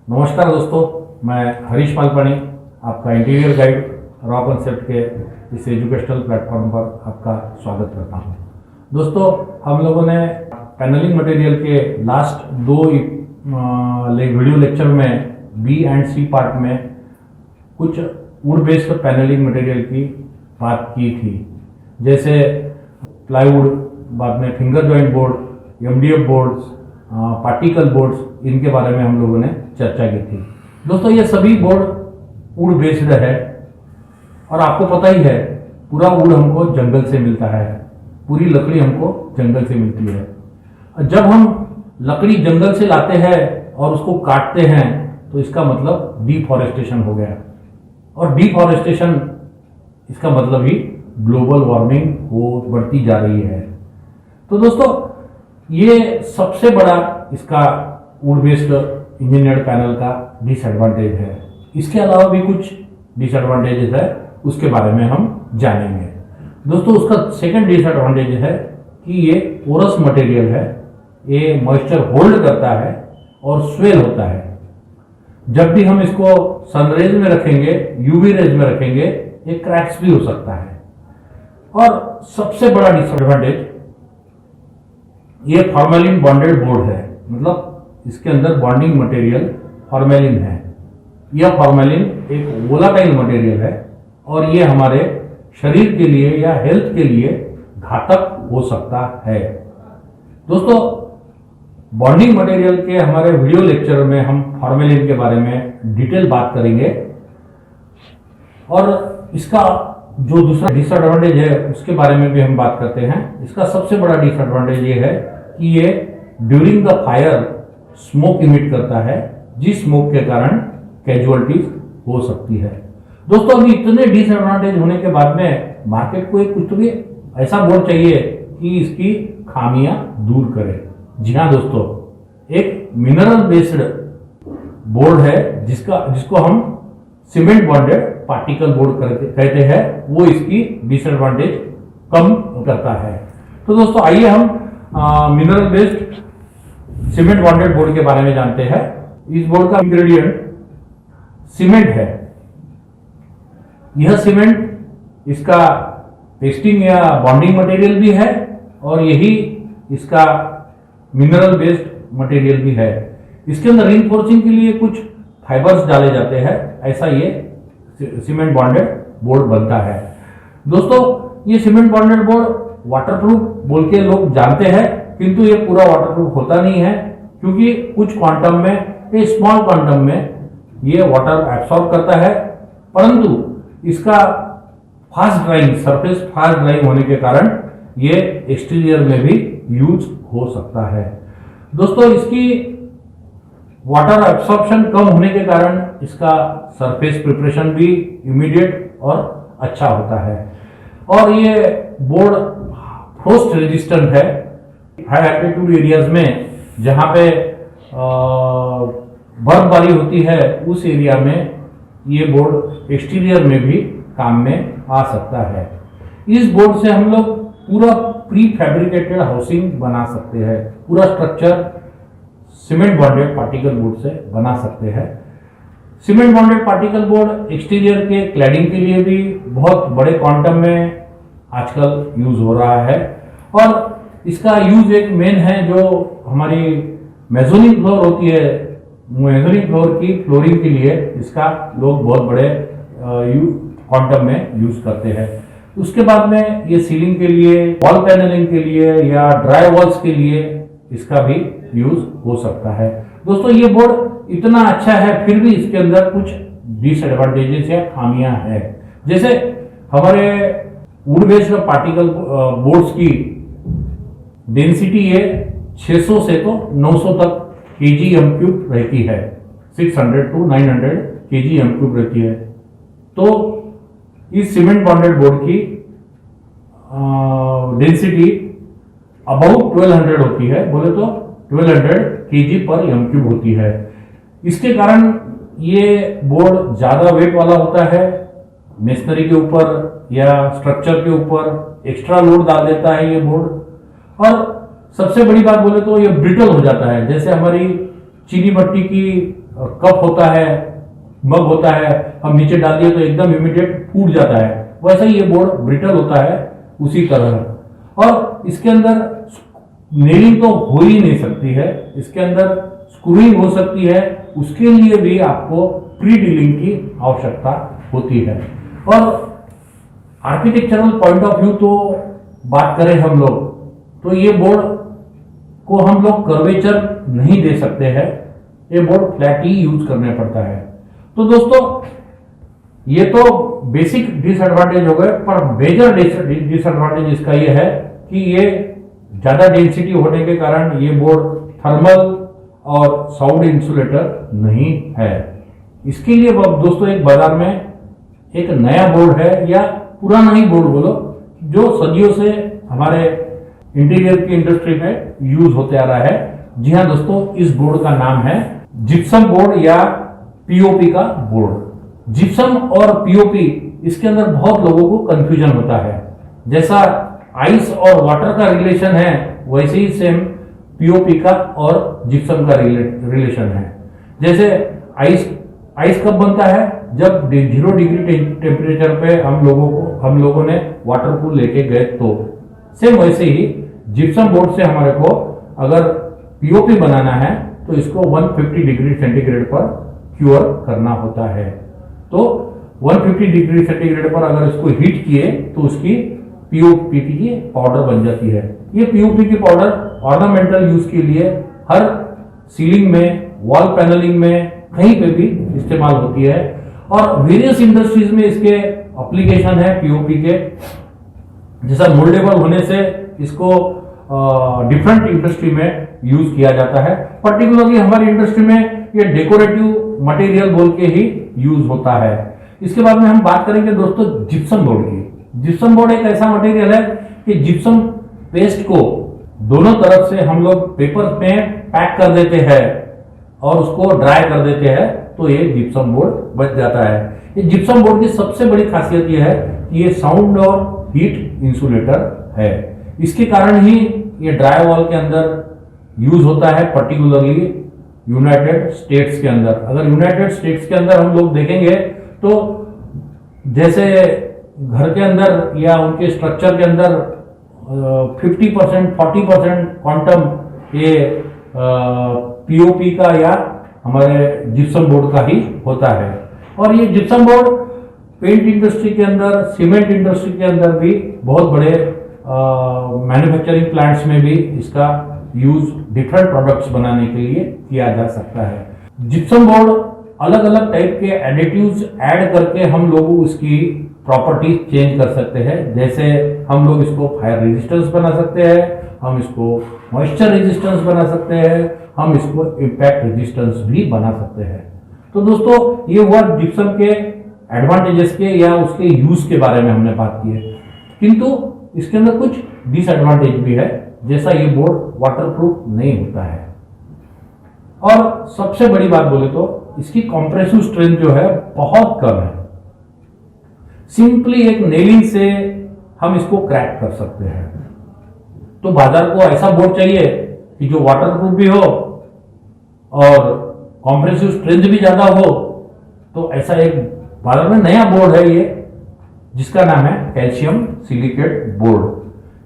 नमस्कार दोस्तों, मैं हरीश मालपानी, आपका इंटीरियर गाइड रॉ कॉन्सेप्ट के इस एजुकेशनल प्लेटफॉर्म पर आपका स्वागत करता हूं। दोस्तों, हम लोगों ने पैनलिंग मटेरियल के लास्ट दो वीडियो लेक्चर में बी एंड सी पार्ट में कुछ वुड बेस्ड पैनलिंग मटेरियल की बात की थी, जैसे प्लाईवुड, बाद में finger joint board, MDF boards, particle boards, इनके बारे में हम लोगों ने चर्चा की थी। दोस्तों, ये सभी बोर्ड वुड बेस्ड है और आपको पता ही है, पूरा वुड हमको जंगल से मिलता है, पूरी लकड़ी हमको जंगल से मिलती है। जब हम लकड़ी जंगल से लाते हैं और उसको काटते हैं तो इसका मतलब डिफॉरेस्टेशन हो गया, और डिफॉरेस्टेशन इसका मतलब ही ग्लोबल वार्मिंग हो बढ़ती जा रही है। तो दोस्तों, ये सबसे बड़ा इसका वुड बेस्ड इंजीनियर्ड पैनल का डिसएडवांटेज है। इसके अलावा भी कुछ डिसएडवांटेजेस है, उसके बारे में हम जानेंगे। दोस्तों, उसका सेकंड डिसएडवांटेज है कि ये पोरस मटेरियल है, ये मॉइस्चर होल्ड करता है और स्वेल होता है। जब भी हम इसको सनरेज में रखेंगे, यूवी रेज में रखेंगे, ये क्रैक्स भी हो सकता है। और सबसे बड़ा डिसएडवांटेज, ये फॉर्मेलिन बॉन्डेड बोर्ड है, मतलब इसके अंदर बॉन्डिंग मटेरियल फॉर्मेलिन है। यह फॉर्मेलिन एक वोलाटाइल मटेरियल है और ये हमारे शरीर के लिए या हेल्थ के लिए घातक हो सकता है। दोस्तों, बॉन्डिंग मटेरियल के हमारे वीडियो लेक्चर में हम फॉर्मेलिन के बारे में डिटेल बात करेंगे, और इसका जो दूसरा डिसएडवांटेज है उसके बारे में भी हम बात करते हैं। इसका सबसे बड़ा डिसएडवांटेज ये है कि ये during the fire smoke emit करता है, जिस स्मोक के कारण कैजुअलिटीज हो सकती है। दोस्तों, अभी इतने डिसएडवांटेज होने के बाद में मार्केट को एक कुछ तो भी ऐसा बोर्ड चाहिए कि इसकी खामियां दूर करे। जी हाँ दोस्तों, एक मिनरल बेस्ड बोर्ड है जिसको हम सीमेंट बॉन्डेड पार्टिकल बोर्ड कहते हैं, वो इसकी डिसएडवांटेज कम करता है। तो दोस्तों, आइए हम mineral based cement bonded board के बारे में जानते हैं। इस बोर्ड का इंग्रेडिएंट सीमेंट है। यह सीमेंट इसका पेस्टिंग या बॉन्डिंग मटेरियल भी है और यही इसका मिनरल बेस्ड मटेरियल भी है। इसके अंदर रीइंफोर्सिंग के लिए कुछ फाइबर्स डाले जाते हैं, ऐसा ये सीमेंट बॉन्डेड बोर्ड बनता है। दोस्तों, ये सीमेंट बॉन्डेड बोर्ड वाटरप्रूफ बोल के लोग जानते हैं, किंतु ये पूरा वाटरप्रूफ होता नहीं है, क्योंकि कुछ क्वांटम में, स्मॉल क्वांटम में ये वाटर एब्सॉर्ब करता है, परंतु इसका fast drawing, surface fast drawing होने के कारण ये एक्सटीरियर में भी यूज हो सकता है। दोस्तों, इसकी वाटर एब्सॉर्प्शन कम होने के कारण इसका सरफेस प्रिपरेशन भी इमीडिएट और अच्छा होता है, और ये बोर्ड फ्रोस्ट रेजिस्टेंट है। हाई एल्टीट्यूड एरियाज में जहां पे बर्फबारी होती है, उस एरिया में ये बोर्ड एक्सटीरियर में भी काम में आ सकता है। इस बोर्ड से हम लोग पूरा प्री फैब्रिकेटेड हाउसिंग बना सकते हैं, पूरा structure cement bonded particle board से बना सकते हैं। Cement bonded particle board exterior के क्लैडिंग के लिए भी बहुत बड़े क्वांटम में आजकल यूज हो रहा है, और इसका यूज एक मेन है जो हमारी मेजोनिक फ्लोर होती है, मेजोनिक फ्लोर की फ्लोरिंग के लिए इसका लोग बहुत बड़े क्वांटम में यूज करते हैं। उसके बाद में ये सीलिंग के लिए, वॉल पैनलिंग के लिए या ड्राई वॉल्स के लिए इसका भी यूज हो सकता है। दोस्तों, ये बोर्ड इतना अच्छा है, फिर भी इसके अंदर कुछ डिसएडवांटेजेस या खामियां हैं। जैसे हमारे वुड बेस्ड पार्टिकल बोर्ड्स की डेंसिटी ये 600 से तो 900 तक kgm³ रहती है, 600 to 900 kgm³ रहती है। तो इस सीमेंट बॉन्डेड बोर्ड की डेंसिटी अबाउट 1200 होती है, बोले तो 1200 kg/m³ होती है। इसके कारण ये बोर्ड ज्यादा वेट वाला होता है, मेसनरी के ऊपर या स्ट्रक्चर के ऊपर एक्स्ट्रा लोड डाल देता है ये बोर्ड, और सबसे बड़ी बात बोले तो ये ब्रिटल हो जाता है। जैसे हमारी चीनी मिट्टी की कप होता है, मग होता है, हम नीचे डाल दिए तो एकदम इमीडिएट फूट जाता है, वैसा ही ये बोर्ड ब्रिटल होता है उसी तरह। और इसके अंदर नेलिंग तो हो ही नहीं सकती है, इसके अंदर स्क्रूइंग हो सकती है, उसके लिए भी आपको प्री ड्रिलिंग की आवश्यकता होती है। और आर्किटेक्चरल पॉइंट ऑफ व्यू तो बात करें हम लोग, तो ये बोर्ड को हम लोग कर्वेचर नहीं दे सकते हैं, ये बोर्ड फ्लैट ही यूज करने पड़ता है। तो दोस्तों ये तो बेसिक डिसएडवांटेज हो गए, पर मेजर डिसएडवांटेज इसका ये है कि ये ज्यादा डेंसिटी होने के कारण ये बोर्ड थर्मल और साउंड इंसुलेटर नहीं है। इसके लिए अब दोस्तों एक बाजार में एक नया बोर्ड है, या पुराना ही बोर्ड बोलो, जो सदियों से हमारे इंटीरियर की इंडस्ट्री में यूज होते आ रहा है। जी हाँ दोस्तों, इस बोर्ड का नाम है जिप्सम बोर्ड या पीओपी का बोर्ड। जिप्सम और पीओपी, इसके अंदर बहुत लोगों को कंफ्यूजन होता है। जैसा आइस और वाटर का रिलेशन है, वैसे ही सेम पीओपी का और जिप्सम का रिलेशन है। जैसे आइस कब बनता है? जब 0 डिग्री टेम्परेचर पे हम लोगों ने वाटर कूल लेके गए, तो सेम वैसे ही जिप्सम बोर्ड से हमारे को अगर पीओपी बनाना है तो इसको 150 डिग्री सेंटीग्रेड पर क्योर करना होता है। तो 150 डिग्री सेंटीग्रेड पर अगर इसको हीट किए तो उसकी पीओपी की पाउडर बन जाती है। ये पीओपी की पाउडर ऑर्नामेंटल यूज के लिए हर सीलिंग में, वॉल पैनलिंग में, कहीं पे भी इस्तेमाल होती है। और वेरियस इंडस्ट्रीज में इसके एप्लीकेशन है पीओपी के। जैसा मोल्डेबल होने से इसको डिफरेंट इंडस्ट्री में यूज किया जाता है। पर्टिकुलरली हमारी इंडस्ट्री में ये डेकोरेटिव मटेरियल बोल के ही यूज होता है। इसके बाद में हम बात करेंगे दोस्तों जिप्सम बोर्ड की। जिप्सम बोर्ड एक ऐसा मटेरियल है कि जिप्सम पेस्ट को दोनों तरफ से हम लोग पेपर में पैक कर देते हैं और उसको ड्राई कर देते हैं, तो ये जिप्सम बोर्ड बच जाता है। ये जिप्सम बोर्ड की सबसे बड़ी खासियत यह है कि ये साउंड और हीट इंसुलेटर है। इसके कारण ही ये ड्राई वॉल के अंदर यूज होता है, पर्टिकुलरली यूनाइटेड स्टेट्स के अंदर। अगर यूनाइटेड स्टेट्स के अंदर हम लोग देखेंगे तो जैसे घर के अंदर या उनके स्ट्रक्चर के अंदर 50% 40% क्वांटम ये पीओपी का या हमारे जिप्सम बोर्ड का ही होता है। और ये जिप्सम बोर्ड पेंट इंडस्ट्री के अंदर, सीमेंट इंडस्ट्री के अंदर भी बहुत बड़े मैन्युफैक्चरिंग प्लांट्स में भी इसका यूज डिफरेंट प्रोडक्ट्स बनाने के लिए किया जा सकता है। जिप्सम बोर्ड अलग अलग टाइप के एडिटिव्स ऐड करके हम लोग इसकी प्रॉपर्टीज चेंज कर सकते हैं। जैसे हम लोग इसको फायर रेजिस्टेंस बना सकते हैं, हम इसको मॉइस्चर रेजिस्टेंस बना सकते हैं, हम इसको इम्पैक्ट रेजिस्टेंस भी बना सकते हैं। तो दोस्तों ये हुआ जिप्सम के एडवांटेजेस के या उसके यूज के बारे में हमने बात की है। किंतु इसके अंदर कुछ डिसएडवांटेज भी है, जैसा ये बोर्ड वाटरप्रूफ नहीं होता है। और सबसे बड़ी बात बोले तो इसकी कंप्रेसिव स्ट्रेंथ जो है बहुत कम है। सिंपली एक नेलिंग से हम इसको क्रैक कर सकते हैं। तो बाजार को ऐसा बोर्ड चाहिए कि जो वाटरप्रूफ भी हो और कंप्रेसिव स्ट्रेंथ भी ज्यादा हो। तो ऐसा एक बाजार में नया बोर्ड है ये, जिसका नाम है calcium silicate board.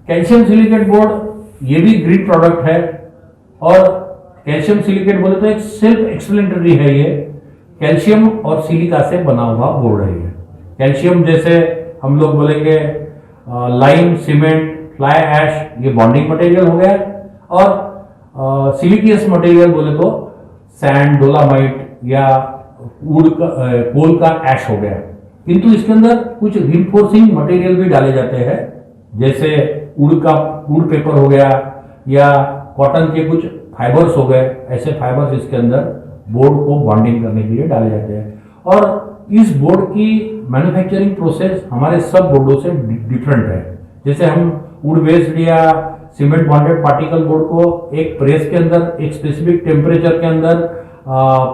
Calcium silicate board ये भी ग्रीन प्रोडक्ट है। और कैल्शियम सिलिकेट बोले तो एक सेल्फ एक्सप्लेनेटरी है। ये कैल्शियम और सिलिका से बना हुआ बोर्ड है। ये कैल्शियम जैसे हम लोग बोलेंगे लाइम, सीमेंट, फ्लाई ऐश, ये बॉन्डिंग मटेरियल हो गया। और सिलिकियस मटेरियल बोले तो सैंड, डोलामाइट या वुड का, कोल का ऐश हो गया। किंतु इसके अंदर कुछ रिइंफोर्सिंग मटेरियल भी डाले जाते हैं, जैसे वुड पेपर हो गया या कॉटन के कुछ फाइबर्स हो गए। ऐसे फाइबर्स इसके अंदर बोर्ड को बॉन्डिंग करने के लिए डाले जाते हैं। और इस बोर्ड की मैन्युफैक्चरिंग प्रोसेस हमारे सब बोर्डों से डिफरेंट है। जैसे हम वुड बेस्ड या सीमेंट बॉन्डेड पार्टिकल बोर्ड को एक प्रेस के अंदर, एक स्पेसिफिक टेम्परेचर के अंदर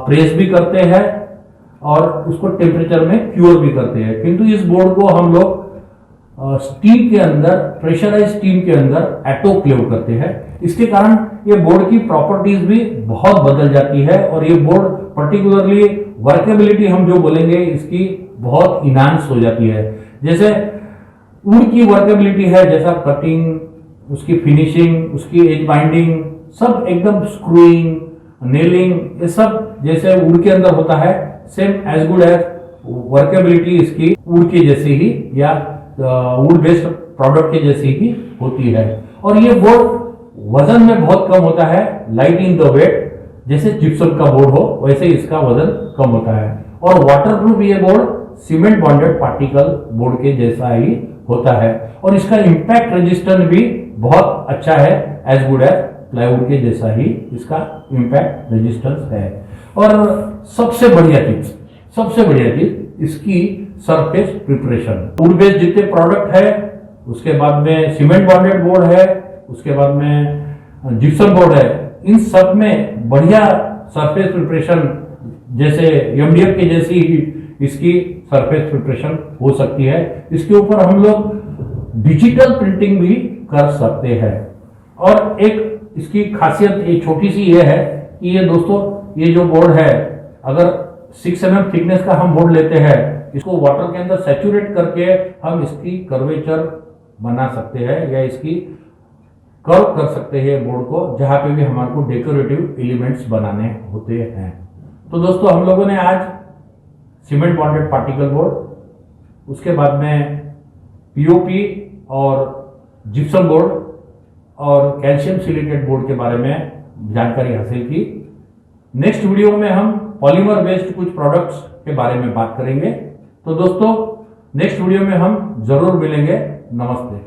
प्रेस भी करते हैं और उसको टेम्परेचर में क्योर भी करते हैं। किंतु इस बोर्ड को हम लोग स्टीम के अंदर, प्रेशराइज स्टीम के अंदर ऑटोक्लेव करते हैं। इसके कारण ये बोर्ड की प्रॉपर्टीज भी बहुत बदल जाती है और ये बोर्ड पर्टिकुलरली वर्केबिलिटी हम जो बोलेंगे इसकी बहुत इनहांस हो जाती है। जैसे वुड की वर्केबिलिटी है, जैसा कटिंग, उसकी फिनिशिंग, उसकी एज बाइंडिंग, सब एकदम स्क्रूइंग, नेलिंग, ये सब जैसे वुड के अंदर होता है, same as good as workability इसकी वुड की जैसी ही या वुड बेस्ड प्रोडक्ट के जैसी ही होती है। और ये बोर्ड वजन में बहुत कम होता है, लाइट इन द वेट, जैसे जिप्सम का बोर्ड हो वैसे इसका वजन कम होता है। और वाटरप्रूफ ये board cement bonded particle board के जैसा ही होता है। और इसका इम्पैक्ट रेजिस्टेंस भी बहुत अच्छा है, एज गुड एज प्लाईवुड के जैसा ही इसका इम्पैक्ट रेजिस्टेंस है। और सबसे बढ़िया चीज इसकी सरफेस प्रिपरेशन। वुड बेस्ड जितने प्रोडक्ट है, उसके बाद में सीमेंट बॉन्डेड बोर्ड है, उसके बाद में जिप्सम बोर्ड है, इन सब में बढ़िया सरफेस प्रिपरेशन जैसे एमडीएफ के जैसी इसकी सरफेस प्रिपरेशन हो सकती है। इसके ऊपर हम लोग डिजिटल प्रिंटिंग भी कर सकते हैं। और एक इसकी खासियत ये छोटी सी ये है कि ये दोस्तों, ये जो बोर्ड है, अगर 6 mm थिकनेस का हम बोर्ड लेते हैं, इसको वाटर के अंदर सैचुरेट करके हम इसकी कर्वेचर बना सकते हैं या इसकी कर्व कर सकते हैं बोर्ड को, जहां पे भी हमारे को डेकोरेटिव एलिमेंट्स बनाने होते हैं। तो दोस्तों, हम लोगों ने आज सीमेंट बॉन्डेड पार्टिकल बोर्ड, उसके बाद में पीओपी और जिप्सम बोर्ड और कैल्शियम सिलिकेट बोर्ड के बारे में जानकारी हासिल की। नेक्स्ट वीडियो में हम पॉलीमर बेस्ड कुछ प्रोडक्ट्स के बारे में बात करेंगे। तो दोस्तों, नेक्स्ट वीडियो में हम जरूर मिलेंगे। नमस्ते।